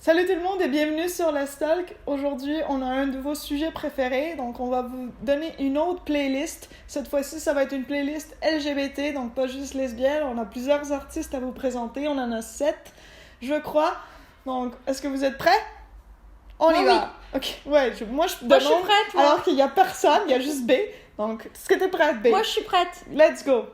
Salut tout le monde et bienvenue sur Let's Talk. Aujourd'hui, on a un de vos sujets préférés, donc on va vous donner une autre playlist. Cette fois-ci, ça va être une playlist LGBT, donc pas juste lesbienne. On a plusieurs artistes à vous présenter, on en a 7, je crois. Donc, est-ce que vous êtes prêts? On y va. Ok, ouais, moi je demande, je suis prête, moi. alors qu'il y a personne, il y a juste B. Donc, est-ce que t'es prête, B? Moi, je suis prête. Let's go!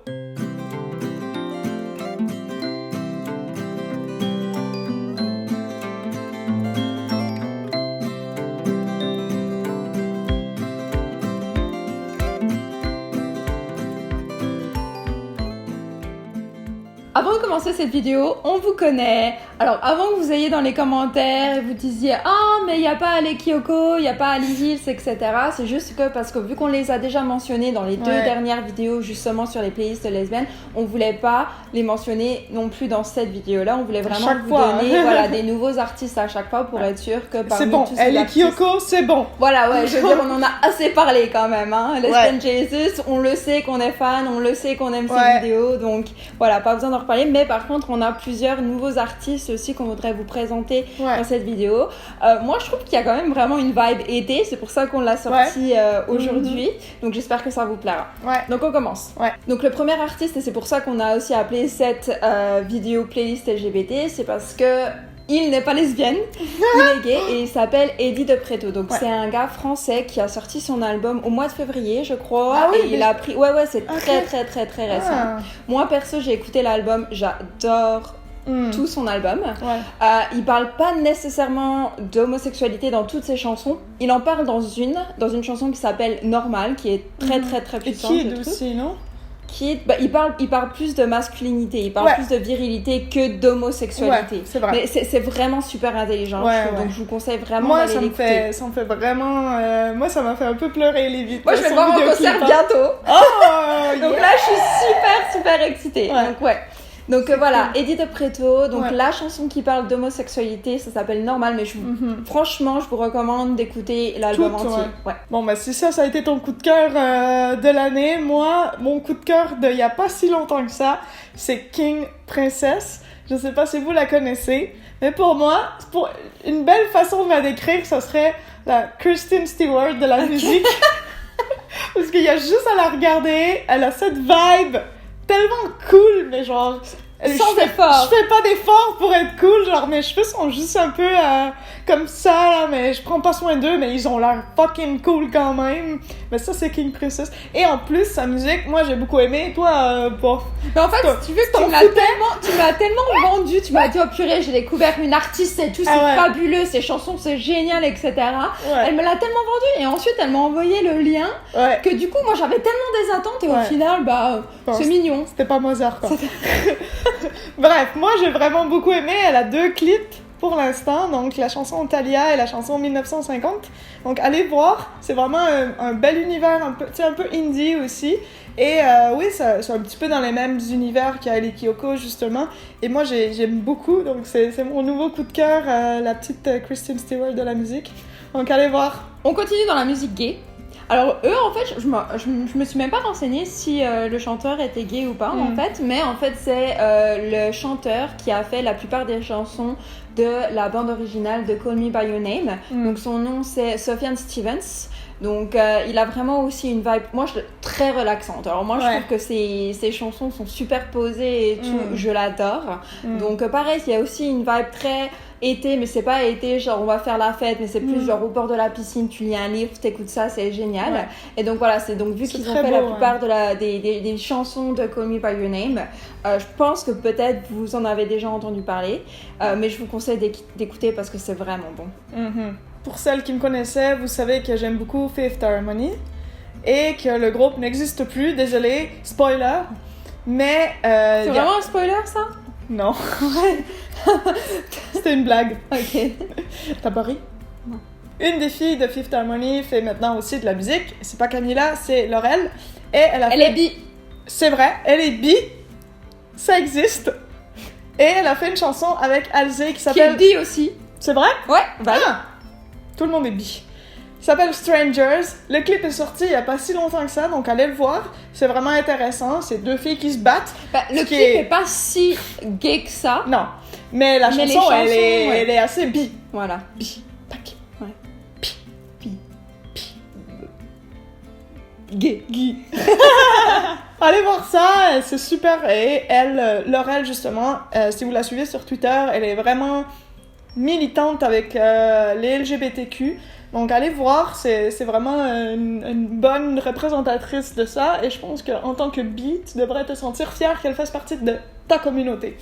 Avant de commencer cette vidéo, on vous connaît. Alors, avant que vous ayez dans les commentaires et vous disiez « Ah, mais il n'y a pas Ali Kyoko, il n'y a pas Ali Hills, etc. » C'est juste que parce que vu qu'on les a déjà mentionnés dans les deux dernières vidéos justement sur les playlists lesbiennes, on voulait pas les mentionner non plus dans cette vidéo-là. On voulait vraiment vous donner des nouveaux artistes à chaque fois pour être sûr que parmi bon. tous ces artistes... Kyoko, c'est bon. Voilà, ouais, je veux dire, on en a assez parlé quand même. Hein. Lesbian Jesus, on le sait qu'on est fan, on le sait qu'on aime ces vidéos. Donc voilà, pas besoin d'en reparler. Mais par contre, on a plusieurs nouveaux artistes aussi qu'on voudrait vous présenter dans cette vidéo. Moi, je trouve qu'il y a quand même vraiment une vibe été. C'est pour ça qu'on l'a sorti aujourd'hui. Donc j'espère que ça vous plaira. Donc on commence. Donc le premier artiste, et c'est pour ça qu'on a aussi appelé cette vidéo playlist LGBT, c'est parce que il n'est pas lesbienne, il est gay et il s'appelle Eddie De Pretto. Donc c'est un gars français qui a sorti son album au mois de février, je crois. Ah oui, et il a pris... Ouais, c'est très récent. Moi, perso, j'ai écouté l'album, j'adore tout son album. Il parle pas nécessairement d'homosexualité dans toutes ses chansons. Il en parle dans une chanson qui s'appelle Normal, qui est très puissante. Et Kid aussi, non? Il parle plus de masculinité, il parle plus de virilité que d'homosexualité. C'est vrai. Mais c'est vraiment super intelligent, donc je vous conseille vraiment d'aller l'écouter. Ça me fait vraiment... moi, ça m'a fait un peu pleurer les vies. Moi, je vais le voir en concert bientôt. Donc là, je suis super excitée. Donc voilà, Eddie De Pretto, la chanson qui parle d'homosexualité, ça s'appelle Normal, mais franchement, je vous recommande d'écouter l'album entier. Bon, bah si ça a été ton coup de cœur de l'année, moi, mon coup de cœur d'il y a pas si longtemps que ça, c'est King Princess. Je sais pas si vous la connaissez, mais pour moi, pour une belle façon de la décrire, ça serait la Kristen Stewart de la musique. Parce qu'il y a juste à la regarder, elle a cette vibe tellement cool, mais genre sans effort. Je fais pas d'effort pour être cool, genre mes cheveux sont juste un peu comme ça là, mais je prends pas soin d'eux, mais ils ont l'air fucking cool quand même. Mais ça c'est King Princess. Et en plus sa musique, moi j'ai beaucoup aimé. Toi bof. Mais en fait, si tu veux, tu m'as tellement vendu, tu m'as dit oh purée, j'ai découvert une artiste et tout, c'est fabuleux, ses chansons c'est génial, etc. Elle me l'a tellement vendu et ensuite elle m'a envoyé le lien que du coup moi j'avais tellement des attentes et au final c'est mignon. C'était pas Mozart quoi. Bref, moi j'ai vraiment beaucoup aimé. Elle a 2 clips pour l'instant, donc la chanson Thalia et la chanson 1950. Donc allez voir, c'est vraiment un bel univers, un peu indie aussi. Et c'est un petit peu dans les mêmes univers qu'Ali Kyoko justement. Et moi j'aime beaucoup, donc c'est mon nouveau coup de cœur, la petite Kristen Stewart de la musique. Donc allez voir. On continue dans la musique gay. Alors eux, en fait, je me suis même pas renseignée si le chanteur était gay ou pas, en fait. Mais en fait, c'est le chanteur qui a fait la plupart des chansons de la bande originale de Call Me By Your Name. Donc son nom, c'est Sufjan Stevens. Donc il a vraiment aussi une vibe, très relaxante. Alors moi, je trouve que ses chansons sont super posées et tout, je l'adore. Donc pareil, il y a aussi une vibe très... été, mais c'est pas été genre on va faire la fête, mais c'est plus genre au bord de la piscine, tu lis un livre, t'écoutes ça, c'est génial. Et donc voilà, c'est donc vu qu'ils ont fait la plupart des chansons de Call Me By Your Name, je pense que peut-être vous en avez déjà entendu parler, mais je vous conseille d'écouter parce que c'est vraiment bon. Pour celles qui me connaissaient, vous savez que j'aime beaucoup Fifth Harmony et que le groupe n'existe plus, désolé, spoiler, mais... c'est vraiment un spoiler ça? Non. C'était une blague. Ok. T'as pas ri? Non. Une des filles de Fifth Harmony fait maintenant aussi de la musique. C'est pas Camila, c'est Laurel. Et elle est bi. C'est vrai, elle est bi. Ça existe. Et elle a fait une chanson avec Halsey qui s'appelle... Qui est bi aussi. C'est vrai? Ouais, voilà. Tout le monde est bi. Ça s'appelle Strangers. Le clip est sorti il y a pas si longtemps que ça, donc allez le voir. C'est vraiment intéressant. C'est 2 filles qui se battent. Le clip est pas si gay que ça. Non. Mais la Mais les chanson, chansons, elle est assez bi. Voilà. Bi. Tac. Ouais. Pi. Pi. Pi. Gay. Guy. Allez voir ça, c'est super. Et elle, Laurel, justement, si vous la suivez sur Twitter, elle est vraiment militante avec les LGBTQ. Donc allez voir, c'est vraiment une bonne représentatrice de ça. Et je pense qu'en tant que bi, tu devrais te sentir fière qu'elle fasse partie de ta communauté.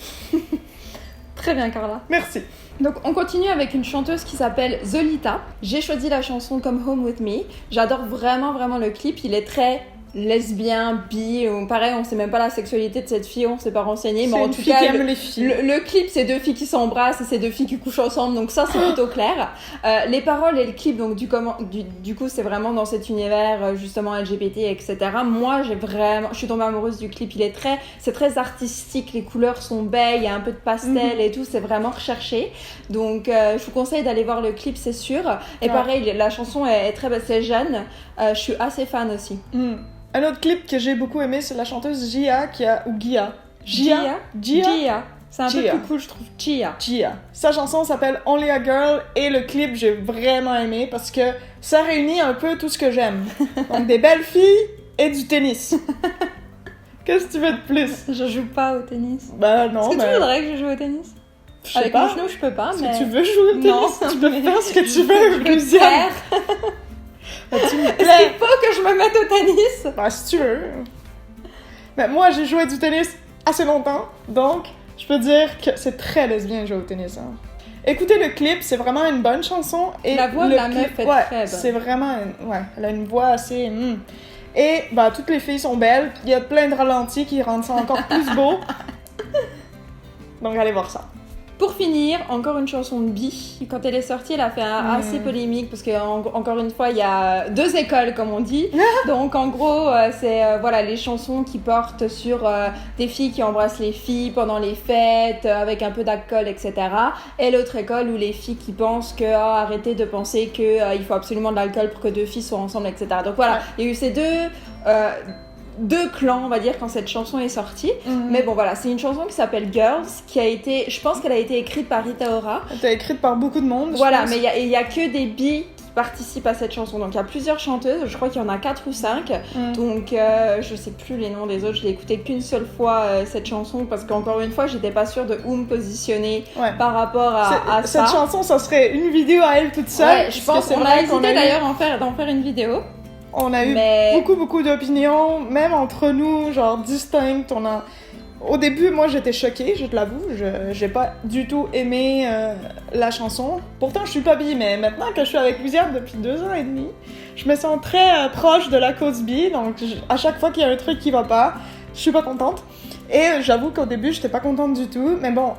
Très bien, Carla. Merci. Donc on continue avec une chanteuse qui s'appelle Zolita. J'ai choisi la chanson Come Home With Me. J'adore vraiment le clip. Il est très lesbien, bi. Pareil, on sait même pas la sexualité de cette fille, on s'est pas renseigné. Mais en tout cas, les filles. Le clip, c'est deux filles qui s'embrassent et c'est deux filles qui couchent ensemble. Donc ça, c'est plutôt clair. Les paroles et le clip, donc du coup, c'est vraiment dans cet univers justement LGBT, etc. Moi, je suis tombée amoureuse du clip. C'est très artistique. Les couleurs sont belles. Il y a un peu de pastel et tout. C'est vraiment recherché. Donc, je vous conseille d'aller voir le clip, c'est sûr. Et pareil, la chanson est très belle. C'est jeune. Je suis assez fan aussi. Un autre clip que j'ai beaucoup aimé, c'est la chanteuse Gia Gia. C'est un peu plus cool, je trouve. Gia. Sa chanson s'appelle Only a Girl et le clip, j'ai vraiment aimé parce que ça réunit un peu tout ce que j'aime. Donc des belles filles et du tennis. Qu'est-ce que tu veux de plus? Je joue pas au tennis. Bah non, Est-ce que tu voudrais que je joue au tennis? Je sais Avec pas. mon genou, je peux pas, mais... Si tu veux jouer au tennis, Non, tu peux mais faire ce que tu veux, je Luciane. perds. Tu me Est-ce plais. qu'il faut que je me mette au tennis? Bah, si tu veux. Mais moi, j'ai joué du tennis assez longtemps, donc je peux dire que c'est très lesbien de jouer au tennis. Hein. Écoutez le clip, c'est vraiment une bonne chanson. Et la voix de la meuf est très bonne. C'est vraiment... elle a une voix assez... Et bah, toutes les filles sont belles. Il y a plein de ralentis qui rendent ça encore plus beau. Donc, allez voir ça. Pour finir, encore une chanson de Bi. Quand elle est sortie, elle a fait assez polémique parce que encore une fois, il y a deux écoles comme on dit. Donc en gros, c'est les chansons qui portent sur des filles qui embrassent les filles pendant les fêtes avec un peu d'alcool, etc. Et l'autre école où les filles qui pensent que arrêtez de penser que il faut absolument de l'alcool pour que deux filles soient ensemble, etc. Donc voilà, il y a eu ces deux clans, on va dire, quand cette chanson est sortie. Mais bon, voilà, c'est une chanson qui s'appelle Girls, je pense qu'elle a été écrite par Rita Ora. Elle a été écrite par beaucoup de monde. Voilà, mais il y a que des bi qui participent à cette chanson. Donc il y a plusieurs chanteuses, je crois qu'il y en a 4 ou 5. Donc je sais plus les noms des autres, je l'ai écoutée qu'une seule fois cette chanson parce qu'encore une fois, j'étais pas sûre de où me positionner par rapport à ça. Cette chanson, ça serait une vidéo à elle toute seule. Ouais, je pense qu'on a hésité d'ailleurs d'en faire une vidéo. On a eu beaucoup d'opinions, même entre nous, genre distinctes. Au début, moi, j'étais choquée, je te l'avoue. J'ai pas du tout aimé la chanson. Pourtant, je suis pas bi, mais maintenant que je suis avec Luciane depuis 2 ans et demi, je me sens très proche de la cause bi. Donc, à chaque fois qu'il y a un truc qui va pas, je suis pas contente. Et j'avoue qu'au début, j'étais pas contente du tout. Mais bon,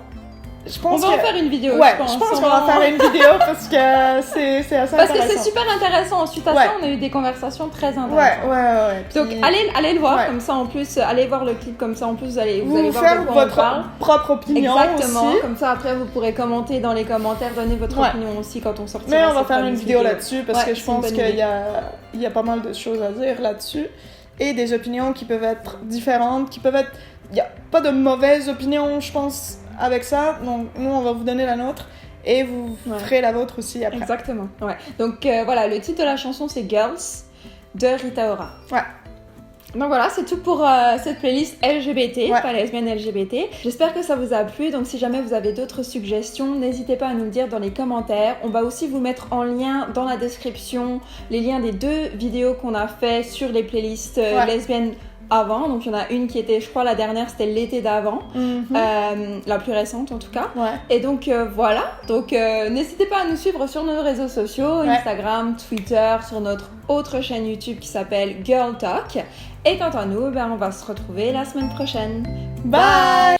je pense on va en faire une vidéo, je pense qu'on va faire une vidéo parce que c'est assez intéressant. Parce que c'est super intéressant. Ensuite à ça, on a eu des conversations très intéressantes. Ouais. Donc allez le voir comme ça en plus, allez voir le clip comme ça en plus, vous allez voir faire de quoi votre on parle. Propre opinion. Exactement, aussi. Comme ça après vous pourrez commenter dans les commentaires, donner votre opinion aussi quand on sortira. Mais on va faire une vidéo là-dessus parce que je pense qu'il y a pas mal de choses à dire là-dessus et des opinions qui peuvent être différentes, il n'y a pas de mauvaises opinions, je pense, avec ça. Donc, nous, on va vous donner la nôtre et vous ferez la vôtre aussi après. Exactement. Ouais. Donc, voilà, le titre de la chanson, c'est Girls de Rita Ora. Ouais. Donc voilà, c'est tout pour cette playlist LGBT, pas lesbienne LGBT. J'espère que ça vous a plu. Donc si jamais vous avez d'autres suggestions, n'hésitez pas à nous le dire dans les commentaires. On va aussi vous mettre en lien dans la description les liens des 2 vidéos qu'on a fait sur les playlists lesbiennes avant. Donc il y en a une qui était, je crois la dernière c'était l'été d'avant, la plus récente en tout cas. Et donc voilà, donc n'hésitez pas à nous suivre sur nos réseaux sociaux, Instagram, Twitter, sur notre autre chaîne YouTube qui s'appelle Girl Talk. Et quant à nous, on va se retrouver la semaine prochaine. Bye.